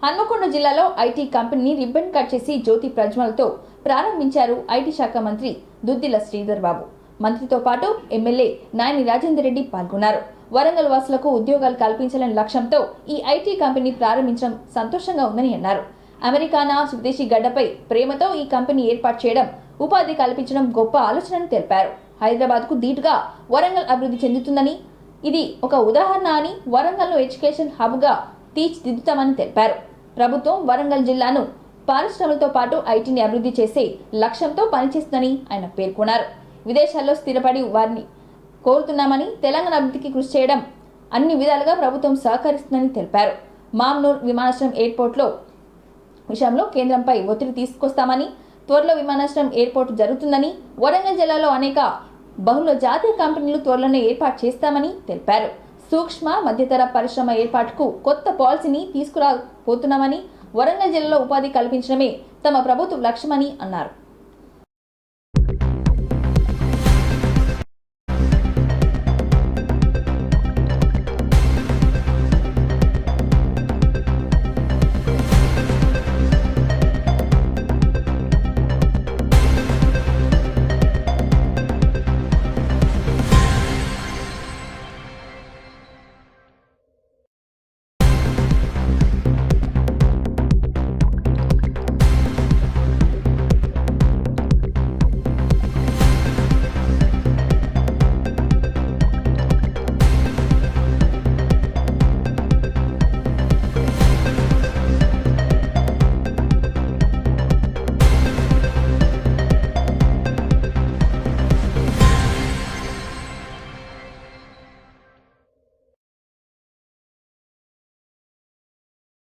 హన్మకొండ జిల్లాలో ఐటీ కంపెనీని ribbon cut చేసి జ్యోతి ప్రజ్వలతో ప్రారంభించారు ఐటీ శాఖ మంత్రి దుద్దిల శ్రీధర్ బాబు. మంత్రితో పాటు ఎమ్మెల్యే నాయని రాజేందర్ రెడ్డి పాల్గొన్నారు. వరంగల్ వాసులకు ఉద్యోగాలు కల్పించాలనే లక్ష్యంతో ఈ ఐటీ కంపెనీ ప్రారంభించడం సంతోషంగా ఉందని అన్నారు. అమెరికానా స్వదేశీ గడ్డపై ప్రేమతో ఈ కంపెనీ ఏర్పాటు చేయడం, ఉపాధి కల్పించడం గొప్ప ఆలోచనని తెలిపారు. హైదరాబాద్కు ధీటుగా వరంగల్ అభివృద్ధి చెందుతుందని, ఇది ఒక ఉదాహరణ అని, వరంగల్ను ఎడ్యుకేషన్ హబ్గా తీర్చిదిద్దుతామని తెలిపారు. ప్రభుత్వం వరంగల్ జిల్లాను పారిశ్రమలతో పాటు ఐటీని అభివృద్ధి చేసే లక్ష్యంతో పనిచేస్తుందని ఆయన పేర్కొన్నారు. విదేశాల్లో స్థిరపడి వారిని కోరుతున్నామని, తెలంగాణ అభివృద్ధికి కృషి చేయడం అన్ని విధాలుగా ప్రభుత్వం సహకరిస్తుందని తెలిపారు. మామ్నూర్ విమానాశ్రయం ఎయిర్పోర్ట్లో విషయంలో కేంద్రంపై ఒత్తిడి తీసుకొస్తామని, త్వరలో విమానాశ్రయం ఎయిర్పోర్ట్ జరుగుతుందని, వరంగల్ జిల్లాలో అనేక బహుళ జాతీయ కంపెనీలు త్వరలోనే ఏర్పాటు చేస్తామని తెలిపారు. సూక్ష్మ మధ్యతర పరిశ్రమ ఏర్పాటుకు కొత్త పాలసీని తీసుకురాబోతున్నామని, వరంగల్ జిల్లాలో ఉపాధి కల్పించడమే తమ ప్రభుత్వ లక్ష్యమని అన్నారు.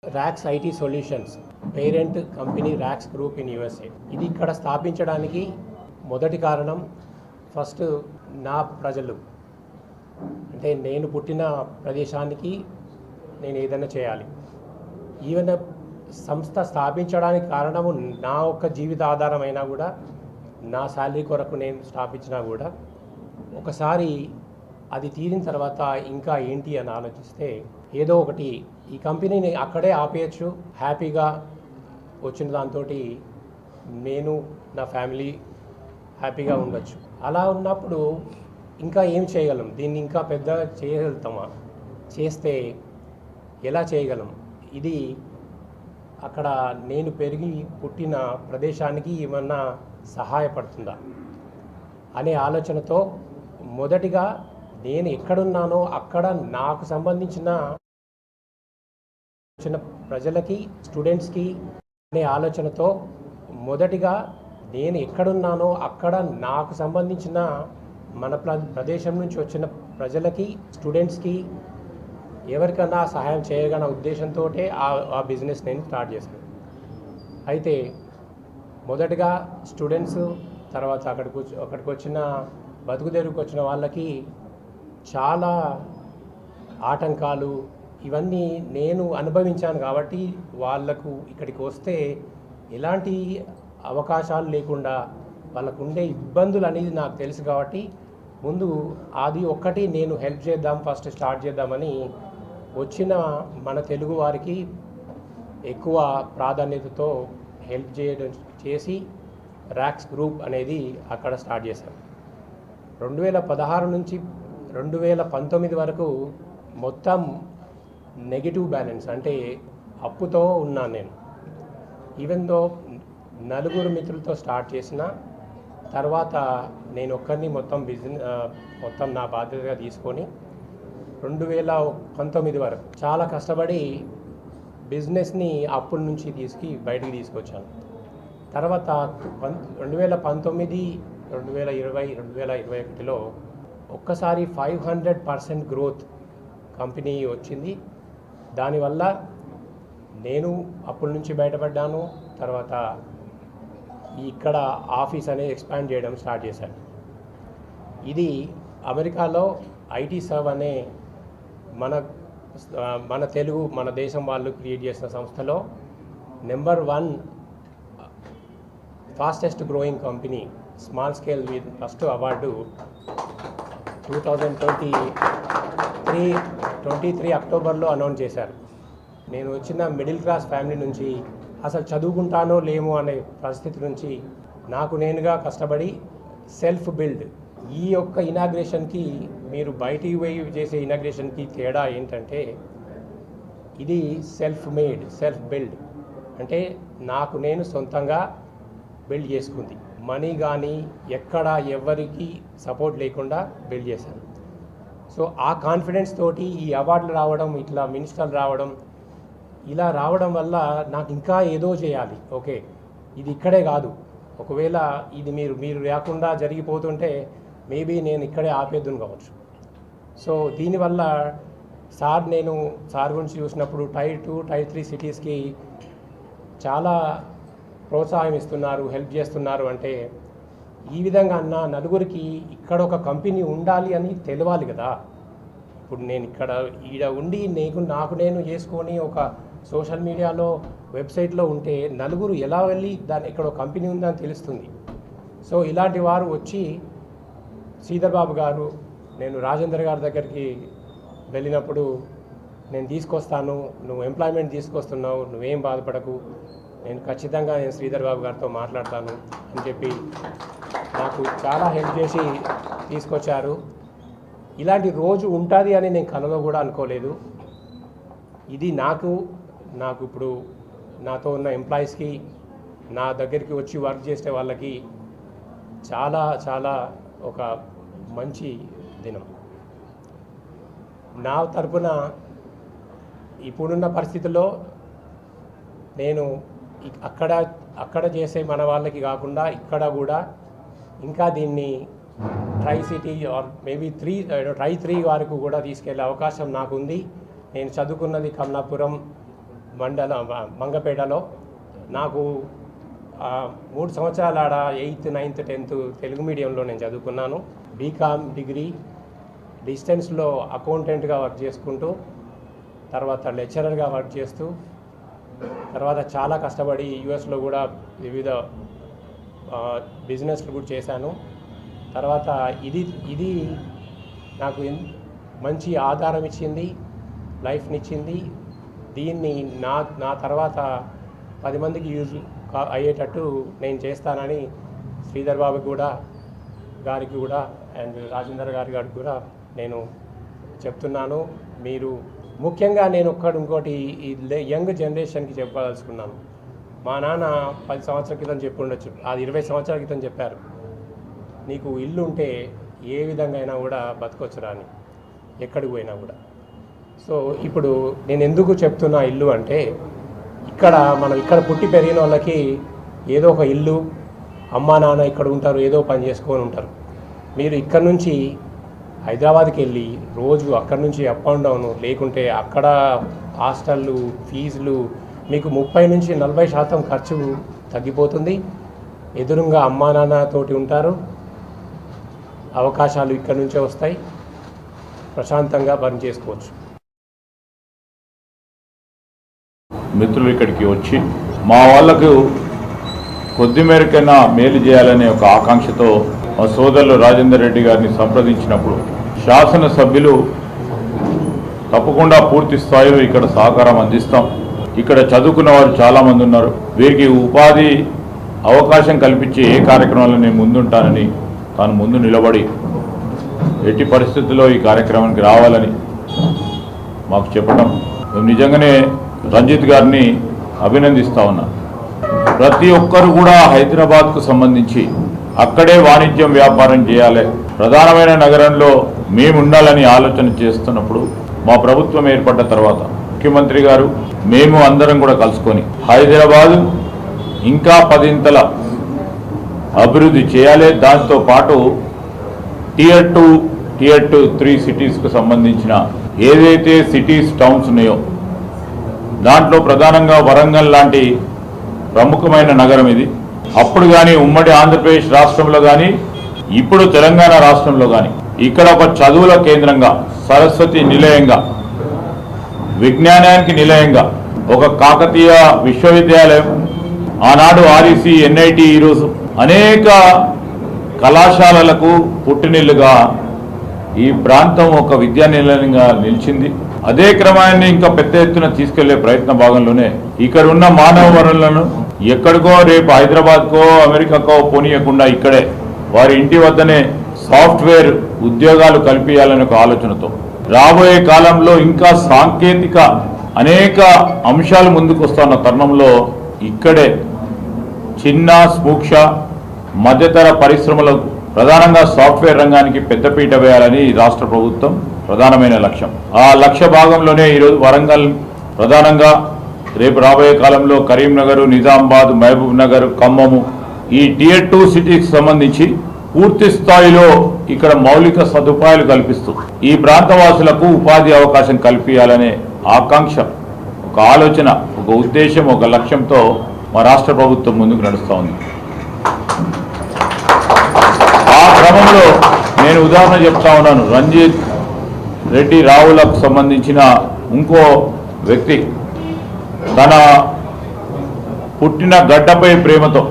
Rocks IT solutions parent company Rocks group in USA. ఇది ఇక్కడ స్థాపించడానికి మొదటి కారణం, ఫస్ట్ నా ప్రజలు, అంటే నేను పుట్టిన ప్రదేశానికి నేను ఏదైనా చేయాలి. ఈవెన్ సంస్థ స్థాపించడానికి కారణము నా ఒక్క జీవిత ఆధారమైనా కూడా, నా శాలరీ కొరకు నేను స్థాపించినా కూడా, ఒకసారి అది తీరిన తర్వాత ఇంకా ఏంటి అని ఆలోచిస్తే, ఏదో ఒకటి ఈ కంపెనీని అక్కడే ఆపేయచ్చు, హ్యాపీగా వచ్చిన దాంతో నేను నా ఫ్యామిలీ హ్యాపీగా ఉండొచ్చు. అలా ఉన్నప్పుడు ఇంకా ఏం చేయగలం, దీన్ని ఇంకా పెద్ద చేయగలుగుతామా, చేస్తే ఎలా చేయగలం, ఇది అక్కడ నేను పెరిగి పుట్టిన ప్రదేశానికి ఏమన్నా సహాయపడుతుందా అనే ఆలోచనతో మొదటిగా నేను ఎక్కడున్నానో అక్కడ నాకు సంబంధించిన ప్రజలకి, స్టూడెంట్స్కి అనే ఆలోచనతో మొదటిగా నేను ఎక్కడున్నానో అక్కడ నాకు సంబంధించిన మన ప్రదేశం నుంచి వచ్చిన ప్రజలకి, స్టూడెంట్స్కి ఎవరికన్నా సహాయం చేయగల ఉద్దేశంతో ఆ బిజినెస్ నేను స్టార్ట్ చేశాను. అయితే మొదటగా స్టూడెంట్స్, తర్వాత అక్కడికి వచ్చిన బతుకుదెరువుకి వచ్చిన వాళ్ళకి చాలా ఆటంకాలు ఇవన్నీ నేను అనుభవించాను. కాబట్టి వాళ్లకు ఇక్కడికి వస్తే ఎలాంటి అవకాశాలు లేకుండా వాళ్ళకు ఉండే ఇబ్బందులు అనేది నాకు తెలుసు. కాబట్టి ముందు అది ఒక్కటి నేను హెల్ప్ చేద్దాం, ఫస్ట్ స్టార్ట్ చేద్దామని వచ్చిన మన తెలుగు వారికి ఎక్కువ ప్రాధాన్యతతో హెల్ప్ చేసి రాక్స్ గ్రూప్ అనేది అక్కడ స్టార్ట్ చేశాను. 2016 నుంచి 2019 వరకు మొత్తం నెగిటివ్ బ్యాలెన్స్, అంటే అప్పుతో ఉన్నాను నేను. ఈవెన్ దో 4 మిత్రులతో స్టార్ట్ చేసిన తర్వాత నేను ఒక్కరిని మొత్తం నా బాధ్యతగా తీసుకొని 2019 వరకు చాలా కష్టపడి బిజినెస్ని అప్పుల నుంచి బయటికి తీసుకొచ్చాను. తర్వాత 2019, 2020, 2021లో ఒక్కసారి 500% గ్రోత్ కంపెనీ వచ్చింది. దానివల్ల నేను అప్పుల నుంచి బయటపడ్డాను. తర్వాత ఇక్కడ ఆఫీస్ అనేది ఎక్స్పాండ్ చేయడం స్టార్ట్ చేశాను. ఇది అమెరికాలో ఐటీ సర్వ్ అనే మన దేశం వాళ్ళు క్రియేట్ చేసిన సంస్థలో number 1 fastest growing company small scale with first award 2023 అక్టోబర్లో అనౌన్స్ చేశారు. నేను వచ్చిన మిడిల్ క్లాస్ ఫ్యామిలీ నుంచి అసలు చదువుకుంటానో లేమో అనే పరిస్థితి నుంచి నాకు నేనుగా కష్టపడి సెల్ఫ్ బిల్డ్ ఈ యొక్క ఇనాగ్రేషన్కి మీరు బయటికి పోయి చేసే ఇనాగ్రేషన్కి తేడా ఏంటంటే ఇది సెల్ఫ్ మేడ్ సెల్ఫ్ బిల్డ్ అంటే నాకు నేను సొంతంగా బిల్డ్ చేసుకుంది మనీ కానీ ఎక్కడ ఎవరికి సపోర్ట్ లేకుండా బిల్డ్ చేశాను. సో ఆ కాన్ఫిడెన్స్ తోటి ఈ అవార్డులు రావడం ఇట్లా మినిస్టర్లు రావడం ఇలా రావడం వల్ల నాకు ఇంకా ఏదో చేయాలి. ఓకే ఇది ఇక్కడే కాదు, ఒకవేళ ఇది మీరు లేకుండా జరిగిపోతుంటే మేబీ నేను ఇక్కడే ఆపేద్దును కావచ్చు. సో దీనివల్ల నేను సార్ గురించి చూసినప్పుడు టైర్ 2 టైర్ 3 సిటీస్కి చాలా ప్రోత్సాహం ఇస్తున్నారు, హెల్ప్ చేస్తున్నారు. అంటే ఈ విధంగా అన్న నలుగురికి ఇక్కడ ఒక కంపెనీ ఉండాలి అని తెలవాలి కదా. ఇప్పుడు నేను ఈడ ఉండి నాకు నేను చేసుకొని ఒక సోషల్ మీడియాలో వెబ్సైట్లో ఉంటే నలుగురు ఎలా వెళ్ళి ఇక్కడ ఒక కంపెనీ ఉందని తెలుస్తుంది. సో ఇలాంటి వారు వచ్చి శ్రీధర్ బాబు గారు, నేను రాజేందర్ గారి దగ్గరికి వెళ్ళినప్పుడు నేను తీసుకొస్తాను, నువ్వు ఎంప్లాయ్మెంట్ తీసుకొస్తున్నావు, నువ్వేం బాధపడకు, నేను ఖచ్చితంగా శ్రీధర్ బాబు గారితో మాట్లాడతాను అని చెప్పి నాకు చాలా హెల్ప్ చేసి తీసుకొచ్చారు. ఇలాంటి రోజు ఉంటుంది అని నేను కలలో కూడా అనుకోలేదు. ఇది నాకు ఇప్పుడు నాతో ఉన్న ఎంప్లాయీస్కి, నా దగ్గరికి వచ్చి వర్క్ చేసే వాళ్ళకి చాలా చాలా ఒక మంచి దినం. నా తరపున ఇప్పుడున్న పరిస్థితుల్లో నేను అక్కడ చేసే మన వాళ్ళకి కాకుండా ఇక్కడ కూడా ఇంకా దీన్ని try city or maybe try 3 వరకు కూడా తీసుకెళ్లే అవకాశం నాకుంది. నేను చదువుకున్నది కమలాపురం మండలం మంగపేటలో. నాకు 3 సంవత్సరాల ఆడ 8th 9th 10th తెలుగు మీడియంలో నేను చదువుకున్నాను. బీకామ్ డిగ్రీ డిస్టెన్స్లో అకౌంటెంట్గా వర్క్ చేసుకుంటూ, తర్వాత లెక్చరర్గా వర్క్ చేస్తూ, తర్వాత చాలా కష్టపడి యుఎస్లో కూడా వివిధ బిజినెస్లు కూడా చేశాను. తర్వాత ఇది నాకు మంచి ఆధారం ఇచ్చింది, లైఫ్నిచ్చింది. దీన్ని నా తర్వాత 10 మందికి యూజ్ అయ్యేటట్టు నేను చేస్తానని శ్రీధర్ బాబు గారికి కూడా అండ్ రాజేందర్ గారికి కూడా నేను చెప్తున్నాను. మీరు ముఖ్యంగా నేను ఇంకోటి ఈ యంగ్ జనరేషన్కి చెప్పదలుచుకున్నాను. మా నాన్న 10 సంవత్సరాల క్రితం చెప్పి ఉండొచ్చు, అది 20 సంవత్సరాల క్రితం చెప్పారు, నీకు ఇల్లు ఉంటే ఏ విధంగా అయినా కూడా బతకొచ్చురా అని, ఎక్కడికి పోయినా కూడా. సో ఇప్పుడు నేను ఎందుకు చెప్తున్నా ఇల్లు అంటే, మనం ఇక్కడ పుట్టి పెరిగిన వాళ్ళకి ఏదో ఒక ఇల్లు, అమ్మా నాన్న ఇక్కడ ఉంటారు, ఏదో పని చేసుకొని ఉంటారు. మీరు ఇక్కడ నుంచి హైదరాబాద్కి వెళ్ళి రోజు అక్కడి నుంచి అప్ అండ్ డౌన్, లేకుంటే అక్కడ హాస్టళ్ళు ఫీజులు, మీకు 30 నుంచి 40% ఖర్చు తగ్గిపోతుంది. ఎదురుగా అమ్మా నాన్నతోటి ఉంటారు, అవకాశాలు ఇక్కడ నుంచే వస్తాయి, ప్రశాంతంగా పని చేసుకోవచ్చు. మిత్రులు ఇక్కడికి వచ్చి మా వాళ్లకు కొద్ది మేరకైనా మేలు చేయాలనే ఒక ఆకాంక్షతో మా సోదరులు రాజేందర్ రెడ్డి గారిని సంప్రదించినప్పుడు శాసనసభ్యులు తప్పకుండా పూర్తి స్థాయిలో ఇక్కడ సహకారం అందిస్తాం, ఇక్కడ చదువుకున్న వారు చాలామంది ఉన్నారు, వీరికి ఉపాధి అవకాశం కల్పించే ఏ కార్యక్రమాల్లో నేను ముందుంటానని తాను ముందు నిలబడి ఎట్టి పరిస్థితుల్లో ఈ కార్యక్రమానికి రావాలని మాకు చెప్పడం, మేము నిజంగానే రంజిత్ గారిని అభినందిస్తా ఉన్నాం. ప్రతి ఒక్కరు కూడా హైదరాబాద్కు సంబంధించి అక్కడే వాణిజ్యం వ్యాపారం చేయాలి, ప్రధానమైన నగరంలో మేము ఉండాలని ఆలోచన చేస్తున్నప్పుడు మా ప్రభుత్వం ఏర్పడ్డ తర్వాత ముఖ్యమంత్రి గారు మేము అందరం కూడా కలుసుకొని హైదరాబాదు ఇంకా 10 అభివృద్ధి చేయాలి, దాంతో పాటు Tier 2, Tier 3 సిటీస్కు సంబంధించిన ఏదైతే సిటీస్ టౌన్స్ ఉన్నాయో దాంట్లో ప్రధానంగా వరంగల్ లాంటి ప్రముఖమైన నగరం ఇది. అప్పుడు కానీ ఉమ్మడి ఆంధ్రప్రదేశ్ రాష్ట్రంలో కానీ ఇప్పుడు తెలంగాణ రాష్ట్రంలో కానీ ఇక్కడ ఒక చదువుల కేంద్రంగా, సరస్వతి నిలయంగా, విజ్ఞానానికి నిలయంగా ఒక కాకతీయ విశ్వవిద్యాలయం, ఆనాడు REC, NIT, ఈరోజు అనేక కళాశాలలకు పుట్టినిల్లుగా ఈ ప్రాంతం ఒక విద్యా నిలయంగా నిలిచింది. అదే క్రమాన్ని ఇంకా పెద్ద ఎత్తున తీసుకెళ్లే ప్రయత్న భాగంలోనే ఇక్కడ ఉన్న మానవ వనరులను ఎక్కడికో రేపు హైదరాబాద్కో అమెరికాకో పోనీయకుండా ఇక్కడే వారి ఇంటి వద్దనే సాఫ్ట్వేర్ ఉద్యోగాలు కల్పించాలనే ఒక ఆలోచనతో రాబోయే కాలంలో ఇంకా సాంకేతిక అనేక అంశాలు ముందుకు వస్తున్న తరుణంలో ఇక్కడే చిన్న సూక్ష్మ మధ్యతర పరిశ్రమలకు ప్రధానంగా సాఫ్ట్వేర్ రంగానికి పెద్దపీట వేయాలని రాష్ట్ర ప్రభుత్వం ప్రధానమైన లక్ష్యం. ఆ లక్ష్య భాగంలోనే ఈరోజు వరంగల్ ప్రధానంగా రేపు రాబోయే కాలంలో కరీంనగర్, నిజామాబాద్, మహబూబ్ నగర్, ఖమ్మము ఈ Tier 2 సిటీకి సంబంధించి పూర్తి స్థాయిలో ఇక్కడ మౌలిక సదుపాయాలు కల్పిస్తూ ఈ ప్రాంతవాసులకు ఉపాధి అవకాశం కల్పించాలనే ఆకాంక్ష, ఒక ఆలోచన, ఒక ఉద్దేశం, ఒక లక్ష్యంతో మా రాష్ట్ర ప్రభుత్వం ముందుకు నడుస్తూ ఉంది. ఆ క్రమంలో నేను ఉదాహరణ చెప్తా ఉన్నాను. రంజిత్ రెడ్డి రావులకు సంబంధించిన ఇంకో వ్యక్తి తన పుట్టిన గడ్డపై ప్రేమతో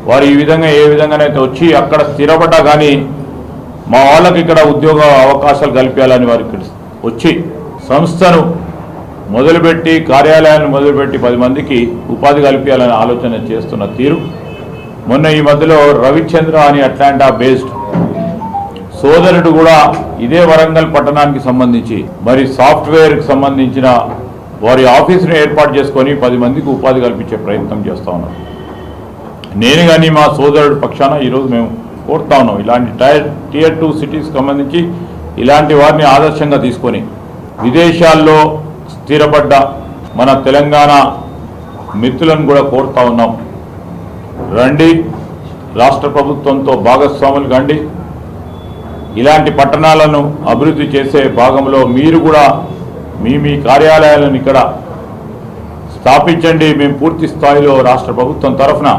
వారు ఈ విధంగా ఏ విధంగానైతే వచ్చి అక్కడ స్థిరపడ్డా కానీ మా వాళ్ళకి ఇక్కడ ఉద్యోగ అవకాశాలు కల్పించాలని వారికి వచ్చి సంస్థను మొదలుపెట్టి కార్యాలయాన్ని మొదలుపెట్టి 10 మందికి ఉపాధి కల్పించాలని ఆలోచన చేస్తున్న తీరు. మొన్న ఈ మధ్యలో రవిచంద్ర అని అట్లాంటా బేస్డ్ సోదరుడు కూడా ఇదే వరంగల్ పట్టణానికి సంబంధించి మరి సాఫ్ట్వేర్కి సంబంధించిన వారి ఆఫీసును ఏర్పాటు చేసుకొని 10 మందికి ఉపాధి కల్పించే ప్రయత్నం చేస్తూ ఉన్నారు. నేను కానీ మా సోదరుడు పక్షాన ఈరోజు మేము కోరుతా ఉన్నాం, ఇలాంటి Tier 2 సిటీస్కి సంబంధించి ఇలాంటి వారిని ఆదర్శంగా తీసుకొని విదేశాల్లో స్థిరపడ్డ మన తెలంగాణ మిత్రులను కూడా కోరుతా ఉన్నాం, రండి రాష్ట్ర ప్రభుత్వంతో భాగస్వాములు కండి, ఇలాంటి పట్టణాలను అభివృద్ధి చేసే భాగంలో మీరు కూడా మీ కార్యాలయాలను ఇక్కడ స్థాపించండి. మేము పూర్తి స్థాయిలో రాష్ట్ర ప్రభుత్వం తరఫున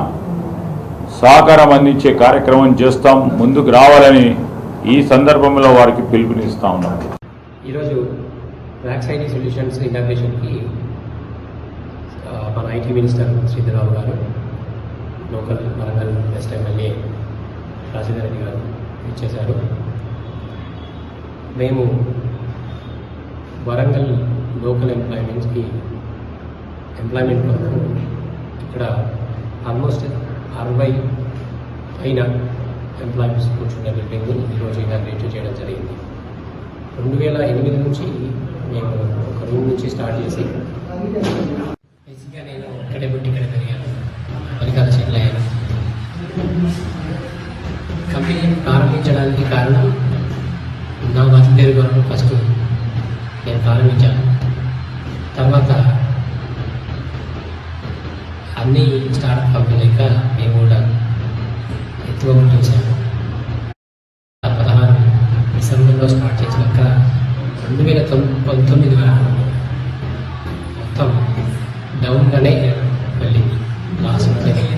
సహకారం అందించే కార్యక్రమం చేస్తాం, ముందుకు రావాలని ఈ సందర్భంలో వారికి పిలుపునిస్తా ఉన్నాం. ఈరోజు ర్యాక్స్ ఐటీ సొల్యూషన్స్ ఇనాగ్రేషన్కి మన ఐటీ మినిస్టర్ శ్రీధర్బాబు గారు, local Warangal west MLA Rajender Reddy గారు ఇచ్చేశారు. మేము వరంగల్ లోకల్ ఎంప్లాయ్మెంట్ కొరకు ఇక్కడ ఆల్మోస్ట్ 60 పైన ఎంప్లాయీస్ కూర్చున్న బిల్డింగ్ని ఈరోజు ఇనాగ్రేట్ చేయడం జరిగింది. 2008 నుంచి మేము ఒక రూమ్ నుంచి స్టార్ట్ చేసి బేసిక్గా నేను ఇక్కడే పుట్టి ఇక్కడ పెరిగాను, ఫలితాలు సెటిల్ అయ్యాను. కంపెనీ ప్రారంభించడానికి కారణం నా బతుకు పేరు కొరకు ఫస్ట్ నేను ప్రారంభించాను. తర్వాత అన్ని స్టార్ట్అప్ కంపెనీ లెక్క మేము కూడా ఎత్తుకోవడం చేశాము. 16 డిసెంబర్లో స్టార్ట్ చేసినాక 2019 వరకు మొత్తం డౌన్గానే వెళ్ళింది, లాస్ వెళ్ళింది.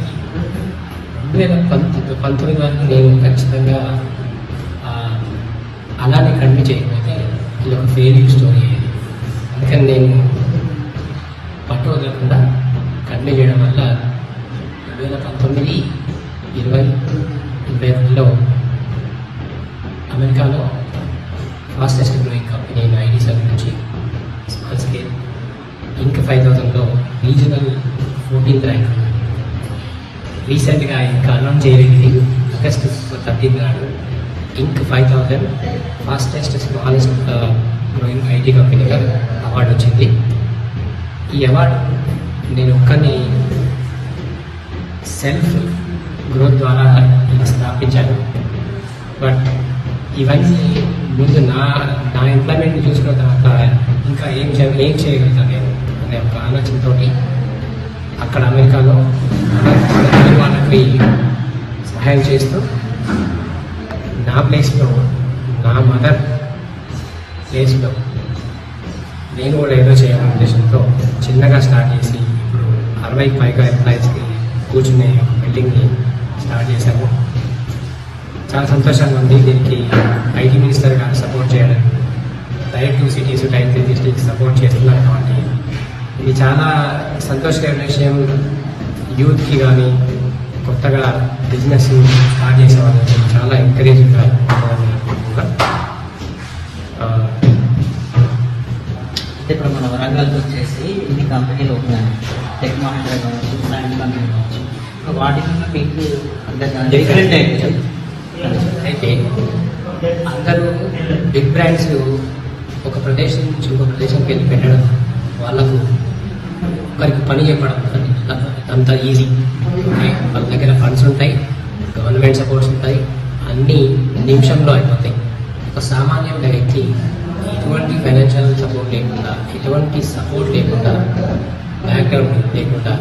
2019 వరకు నేను ఖచ్చితంగా అలానే కంటిన్యూ చేయకపోతే ఇది ఒక ఫెయిల్యూర్ స్టోరీ అయ్యేది. అందుకని నేను పట్టు వదలకుండా కంటిన్యూ చేయడం వల్ల 2019, 20, 2021లో అమెరికాలో ఫాస్టెస్ట్ గ్రోయింగ్ కంపెనీ అయిన ఐటీ సర్వీస్ నుంచి స్మాల్ స్కేల్ ఇంక్ 5000లో రీజనల్ 14th ర్యాంక్. రీసెంట్గా ఇంకా అనౌన్స్ చేయలేదు, ఆగస్ట్ 13 నాడు Inc 5000 fastest smallest growing IT కంపెనీగా అవార్డు వచ్చింది. ఈ అవార్డు నేను ఒక్కరిని సెల్ఫ్ గ్రోత్ ద్వారా స్థాపించాను. బట్ ఇవన్నీ ముందు నా ఎంప్లాయ్మెంట్ని చూసుకున్న తర్వాత ఇంకా ఏం చేయగలుగుతాను నేను అనే ఒక ఆలోచనతో అక్కడ అమెరికాలో వాళ్ళకి సహాయం చేస్తూ నా ప్లేస్లో, నా మదర్ ప్లేస్లో నేను కూడా ఏదో చేయాలనే ఉద్దేశంతో చిన్నగా స్టార్ట్ చేసి ఇప్పుడు 60 పైగా ఎంప్లాయీస్కి కూర్చునే బిల్డింగ్ని స్టార్ట్ చేశాము. చాలా సంతోషంగా ఉంది. దీనికి ఐటీ మినిస్టర్ గారు సపోర్ట్ చేయడం, Tier 2 cities, Tier 3 districts support చేస్తున్నారు కాబట్టి ఇది చాలా సంతోషకరమైన విషయం. యూత్కి కానీ కొత్తగా బిజినెస్ స్టార్ట్ చేసే వాళ్ళకి చాలా ఎంకరేజింగ్గా కంపెనీలు ఉన్నాయి, టెక్ మహేంద్ర కావచ్చు, బ్రాండ్ కంపెనీ కావచ్చు. వాటికి మీకు డిఫరెంట్ అయిపోయింది. అయితే అందరూ బిగ్ బ్రాండ్స్ ఒక ప్రదేశం నుంచి ఒక ప్రదేశంకి వెళ్ళి పెట్టడం, వాళ్ళకు ఒకరికి పని చెప్పడం అంత ఈజీ. వాళ్ళ దగ్గర ఫండ్స్ ఉంటాయి, గవర్నమెంట్ సపోర్ట్స్ ఉంటాయి, అన్నీ నిమిషంలో అయిపోతాయి. ఒక సామాన్యమైన వ్యక్తి ఎటువంటి ఫైనాన్షియల్ సపోర్ట్ లేకుండా, ఎటువంటి సపోర్ట్ లేకుండా, బ్యాక్గ్రౌండ్ లేకుండా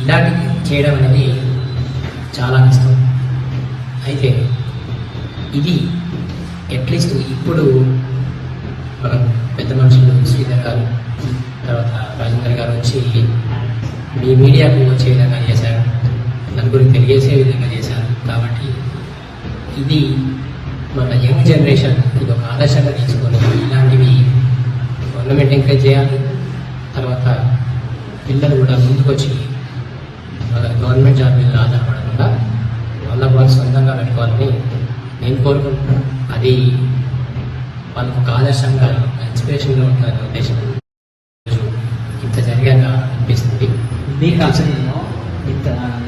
ఇలాంటివి చేయడం అనేది చాలా కష్టం. అయితే ఇది అట్లీస్ట్ ఇప్పుడు మన పెద్ద మనుషులు శ్రీధర్ గారు, తర్వాత రాజేందర్ గారు వచ్చి మీ మీడియాకు వచ్చే విధంగా చేశారు, నలుగురికి తెలియజేసే విధంగా చేశారు. కాబట్టి ఇది మన యంగ్ జనరేషన్ ఇది ఒక ఆదర్శంగా తీసుకొని ఇలాంటివి గవర్నమెంట్ ఎంకరేజ్ చేయాలి. తర్వాత పిల్లలు కూడా ముందుకొచ్చి వాళ్ళ గవర్నమెంట్ జాబ్ మీద ఆధారపడకుండా వాళ్ళు సొంతంగా పెట్టుకోవాలని నేను కోరుకుంటున్నాను. అది వాళ్ళకు ఒక ఆదర్శంగా ఇన్స్పిరేషన్గా ఉంటుందనే ఉద్దేశం ఇంత జరిగాక అనిపిస్తుంది. మీ కంపెనీలో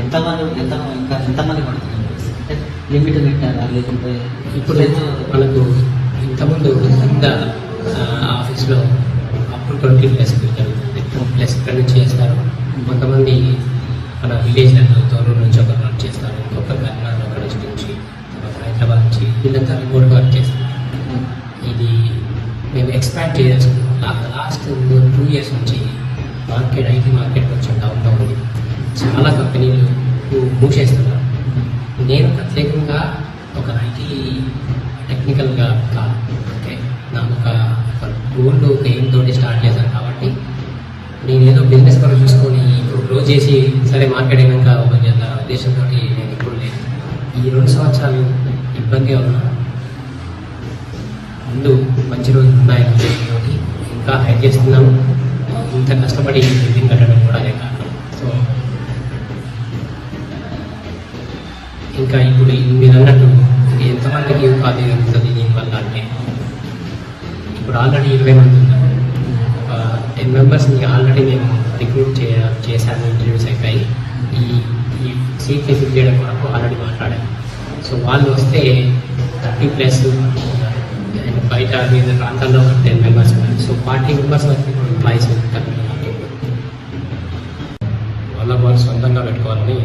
ఎంతమంది పడుతుంది? అంటే లిమిట్ పెట్టారా లేకుంటే ఇప్పుడు మనకు ఇంతకుముందు కింద ఆఫీస్లో అప్పుడు 20+ జరుగుతుంది. ప్లస్ ఇక్కడ నుంచి చేస్తారు, కొంతమంది మన విలేజ్లలో దూరం నుంచి ఒకరు వర్క్ చేస్తారు, ఇంకొకరు కర్ణాటక ఒక డిస్ట్రిక్ట్ నుంచి, తర్వాత హైదరాబాద్ నుంచి, వీళ్ళంతా రిమోట్ వర్క్ చేస్తారు. ఇది మేము ఎక్స్పాండ్ చేయాల్సుకున్నాం. లాస్ట్ 2 years నుంచి మార్కెట్, ఐటీ మార్కెట్ కొంచెం డౌన్లో ఉంది. చాలా కంపెనీలు మూసేస్తున్నారు. నేను ప్రత్యేకంగా ఒక ఐటీ టెక్నికల్గా కాదు, ఓకే, నాకు ఒక గోల్డ్ ఒక ఎయిమ్ తోటి స్టార్ట్ చేశాను. కాబట్టి నేనేదో బిజినెస్ పరంగా చూసుకొని ఇప్పుడు క్లోజ్ చేసి సరే మార్కెట్ అయినాక ఓపెన్ చేద్దాం ఉద్దేశంతో నేను ఇప్పుడు లేదు. ఈ 2 సంవత్సరాలు ఇబ్బందిగా ఉన్నా, ముందు మంచి రోజులు ఉన్నాయని ఉద్దేశంతో ఇంకా హైడ్ చేస్తున్నాము. ఇంత కష్టపడి బిల్డింగ్ కట్టడం కూడా అదే కారణం. సో ఇంకా ఇప్పుడు మీరు అన్నట్టు ఎంతమందికి ఉపాధి ఉంటుంది దీనివల్ల అంటే, ఇప్పుడు ఆల్రెడీ 20 మంది ఉన్నారు. ఒక 10 మెంబర్స్ని ఆల్రెడీ మేము రిక్రూట్ చేశాము, ఇంటర్వ్యూస్ అయిపోయి ఈ సీట్ని ఫిల్ చేయడం కొరకు ఆల్రెడీ మాట్లాడాము. సో వాళ్ళు వస్తే 30+ అండ్ బయట వివిధ ప్రాంతాల్లో ఒక 10 మెంబర్స్ ఉన్నారు. సో 40 మెంబర్స్ వరకు ఇప్పుడు ఎంప్లాయీస్ వాళ్ళు సొంతంగా పెట్టుకోవాలని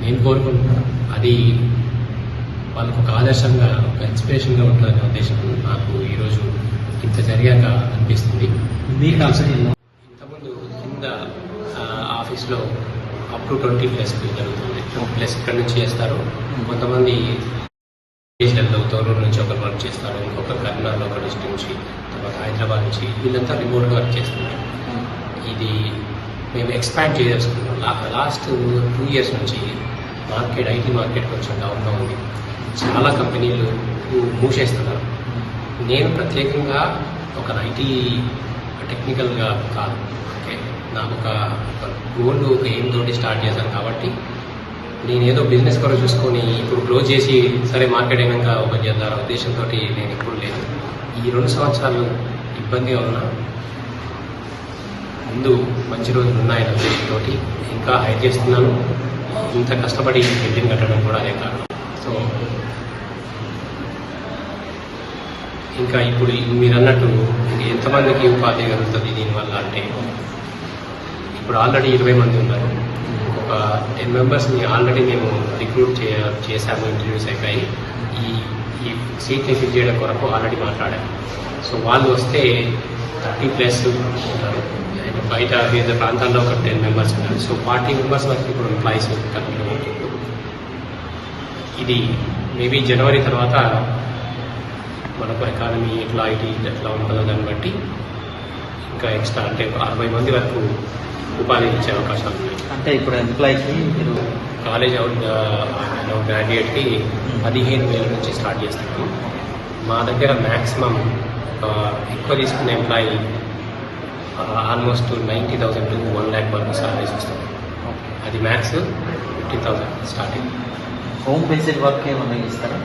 నేను కోరుకుంటున్నాను. అది వాళ్ళకు ఒక ఆదర్శంగా, ఒక ఇన్స్పిరేషన్గా ఉంటుందనే ఉద్దేశం నాకు ఈరోజు ఇంత జరిగాక అనిపిస్తుంది. మీ కంపెనీలో ఇంతకుముందు కింద ఆఫీస్లో అప్ టు 20+ జరుగుతుంది. ప్లస్ ఇక్కడ నుంచి చేస్తారు, కొంతమంది విలేజ్లలో దూరం నుంచి ఒకరు వర్క్ చేస్తారు, ఇంకొకరు కర్ణాటక ఒక డిస్ట్రిక్ట్ నుంచి, తర్వాత హైదరాబాద్ నుంచి, వీళ్ళంతా రిమోట్గా వర్క్ చేస్తున్నారు. ఇది మేము ఎక్స్పాండ్ చేయాల్సుకున్నాం. లాస్ట్ 2 years నుంచి మార్కెట్, ఐటీ మార్కెట్ కొంచెం డౌన్లో ఉంది. చాలా కంపెనీలు మూసేస్తున్నారు. నేను ప్రత్యేకంగా ఒక ఐటీ టెక్నికల్గా కాదు, ఓకే, నాకు ఒక గోల్డ్ ఒక ఎయిమ్ తోటి స్టార్ట్ చేశాను. కాబట్టి నేనేదో బిజినెస్ పరంగా చూసుకొని ఇప్పుడు క్లోజ్ చేసి సరే మార్కెట్ అయినాక ఓపెన్ చేద్దాం ఉద్దేశంతో నేను ఇప్పుడు లేదు. ఈ 2 సంవత్సరాలు ఇబ్బందిగా ఉన్నా, ముందు మంచి రోజులు ఉన్నాయని ఉద్దేశంతో ఇంకా హైడ్ చేస్తున్నాను. ఇంత కష్టపడి బిల్డింగ్ కట్టడం కూడా అదే కారణం. సో ఇంకా ఇప్పుడు మీరు అన్నట్టు ఎంతమందికి ఉపాధి కలుగుతుంది దీనివల్ల అంటే, ఇప్పుడు ఆల్రెడీ 20 మంది ఉన్నారు. ఒక 10 మెంబర్స్ని ఆల్రెడీ మేము రిక్రూట్ చేశాము, ఇంటర్వ్యూస్ అయిపోయి ఈ సీట్ని ఫిల్ చేయడం కొరకు ఆల్రెడీ మాట్లాడాము. సో వాళ్ళు వస్తే 30+ ఉంటారు అండ్ బయట వివిధ ప్రాంతాల్లో ఒక 10 మెంబర్స్ ఉన్నారు. సో 40 మెంబర్స్ వరకు ఇప్పుడు ఎంప్లాయీస్ కంపెనీలో ఉంటుంది. ఇది మేబీ జనవరి తర్వాత మనకు ఎకానమీ ఎట్లా, ఐటీ ఎట్లా ఉంటుందో దాన్ని బట్టి ఇంకా ఎక్స్ట్రా అంటే 60 మంది వరకు ఉపాధి ఇచ్చే అవకాశాలు ఉన్నాయి. అంటే ఇప్పుడు ఎంప్లాయీస్ని మీరు కాలేజ్ అవుట్ గ్రాడ్యుయేట్కి 15,000 నుంచి స్టార్ట్ చేస్తున్నాము. మా దగ్గర మ్యాక్సిమం ఎక్కువ తీసుకున్న ఎంప్లాయీ ఆల్మోస్ట్ 90,000 to 1 lakh వరకు సాలరీస్ వస్తుంది. అది max 50,000 starting. Home based work ఏమన్నా ఇస్తారా?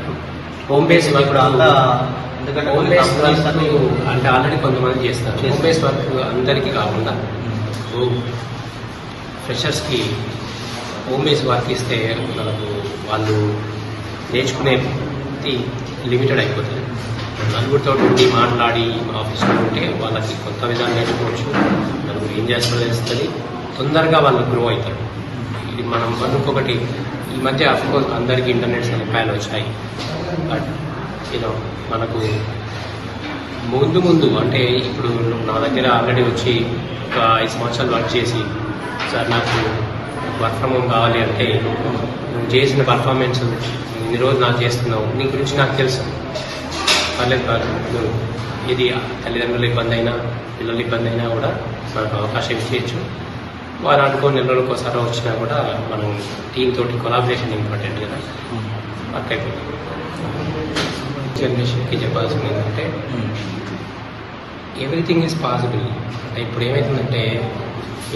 హోమ్ బేస్ వర్క్ ఎందుకంటే హోమ్ బేస్ వర్క్ అంటే ఆల్రెడీ కొంతమంది చేస్తారు. హోమ్ బేస్ వర్క్ అందరికీ కాకుండా ఇప్పుడు ఫ్రెషర్స్కి హోమ్ బేస్ వర్క్ ఇస్తే మనకు వాళ్ళు నేర్చుకునేది లిమిటెడ్ అయిపోతుంది. నలుగురితో ఉండి మాట్లాడి ఆఫీస్లో ఉంటే వాళ్ళకి కొత్త విధానం నేర్చుకోవచ్చు, నలుగురు ఏం చేస్తారో తెలుస్తుంది, తొందరగా వాళ్ళు గ్రో అవుతారు. ఇది మనం ఇంకొకటి ఈ మధ్య అఫ్కోర్స్ అందరికీ ఇంటర్నెట్ సదుపాయాలు వచ్చాయి. బట్ మనకు ముందు అంటే ఇప్పుడు నా దగ్గర ఆల్రెడీ వచ్చి ఒక 5 సంవత్సరాలు వర్క్ చేసి, సార్ నాకు వర్క్ ఫ్రమ్ హోమ్ కావాలి అంటే, నువ్వు చేసిన పర్ఫార్మెన్స్ ఇన్ని రోజు నాకు చేస్తున్నావు, నీ గురించి నాకు తెలుసు, పర్లేదు నువ్వు ఇది తల్లిదండ్రుల ఇబ్బంది అయినా పిల్లల ఇబ్బంది అయినా కూడా మనకు అవకాశం ఇచ్చేయచ్చు. వారు అనుకోని నెల రోజులకోసారి వచ్చినా కూడా మనం టీమ్ తోటి కొలాబరేషన్ ఇంపార్టెంట్ కదా, వర్క్ అయిపోతుంది. జనరేషన్కి చెప్పాల్సింది ఏంటంటే ఎవ్రీథింగ్ ఈజ్ పాసిబుల్. అంటే ఇప్పుడు ఏమవుతుందంటే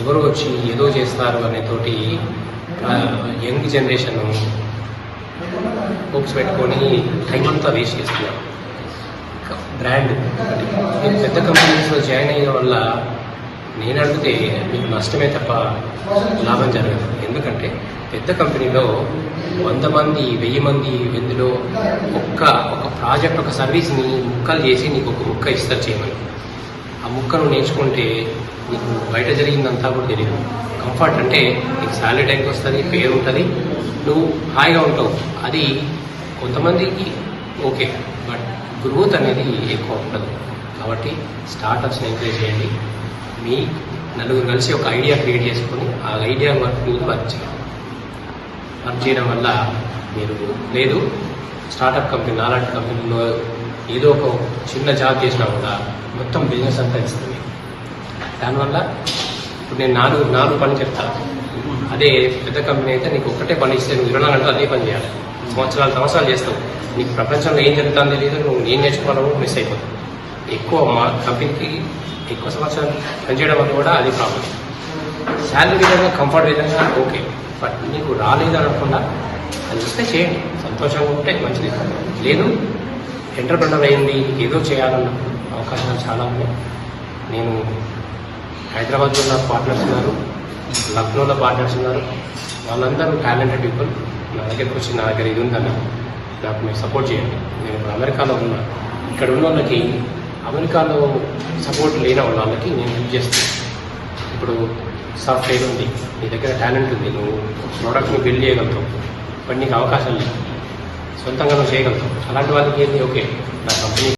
ఎవరు వచ్చి ఏదో చేస్తారు అనే తోటి యంగ్ జనరేషన్ హోప్స్ పెట్టుకొని టైం అంతా వేస్ట్ చేస్తున్నారు. బ్రాండ్ ఒకటి మీరు పెద్ద కంపెనీస్లో జాయిన్ అయ్యే వల్ల నేను అడిగితే మీకు నష్టమే తప్ప లాభం జరగదు. ఎందుకంటే పెద్ద కంపెనీలో 100 మంది 1000 మంది ఇందులో ఒక ప్రాజెక్ట్ ఒక సర్వీస్ని ముక్కలు చేసి నీకు ఒక ముక్క ఇస్తారు చేయమని. ఆ ముక్కను నేర్చుకుంటే నీకు బయట జరిగిందంతా కూడా తెలియదు. కంఫర్ట్ అంటే నీకు శాలరీ టైంకి వస్తుంది, పేరు ఉంటుంది, నువ్వు హాయిగా ఉంటావు. అది కొంతమందికి ఓకే, బట్ గ్రోత్ అనేది ఎక్కువ ఉండదు. కాబట్టి స్టార్టప్స్ని ఎంకరేజ్ చేయండి. మీ నలుగురు కలిసి ఒక ఐడియా క్రియేట్ చేసుకొని ఆ ఐడియా వర్క్ చేయడం వల్ల మీరు లేదు స్టార్టప్ కంపెనీ నాలాంటి కంపెనీలో ఏదో ఒక చిన్న జాబ్ చేసినా కూడా మొత్తం బిజినెస్ అంతా ఇస్తుంది. దానివల్ల ఇప్పుడు నేను నాలుగు పని చెప్తాను. అదే పెద్ద కంపెనీ అయితే నీకు ఒక్కటే పని ఇస్తే నువ్వు 24 గంటలు అదే పని చేయాలి, సంవత్సరాలు చేస్తావు. నీకు ప్రపంచంలో ఏం జరుగుతుందో తెలియదు, నువ్వు ఏం నేర్చుకోవాలో మిస్ అయిపోతావు. ఎక్కువ మా కంపెనీకి ఎక్కువ సంవత్సరాలు పనిచేయడం వల్ల కూడా అది ప్రాబ్లం. శాలరీ విధంగా కంఫర్ట్ విధంగా ఓకే, బట్ నీకు రాలేదు అనకుండా అది వస్తే చేయండి, సంతోషంగా ఉంటే మంచిది. లేదు ఎంటర్‌ప్రెన్యూర్ అయింది ఏదో చేయాలన్న అవకాశాలు చాలా ఉన్నాయి. నేను హైదరాబాద్లో నాకు పార్ట్నర్స్ ఉన్నారు, లక్నోలో పార్ట్నర్స్ ఉన్నారు. వాళ్ళందరూ టాలెంటెడ్ పీపుల్. నా దగ్గరికి వచ్చి నా దగ్గర ఇది ఉందన్న నాకు మీరు సపోర్ట్ చేయండి. నేను ఇప్పుడు అమెరికాలో ఉన్నా, ఇక్కడ ఉన్న వాళ్ళకి అమెరికాలో సపోర్ట్ లేని వాళ్ళకి నేను హెల్ప్ చేస్తాను. ఇప్పుడు సాఫ్ట్వేర్ ఉంది, నీ దగ్గర టాలెంట్ ఉంది, నువ్వు ప్రోడక్ట్ని బిల్డ్ చేయగలుగుతావు, బట్ నీకు అవకాశం లేదు, సొంతంగా నువ్వు చేయగలుగుతావు. అలాంటి వాళ్ళకి ఏంటి ఓకే నా కంపెనీ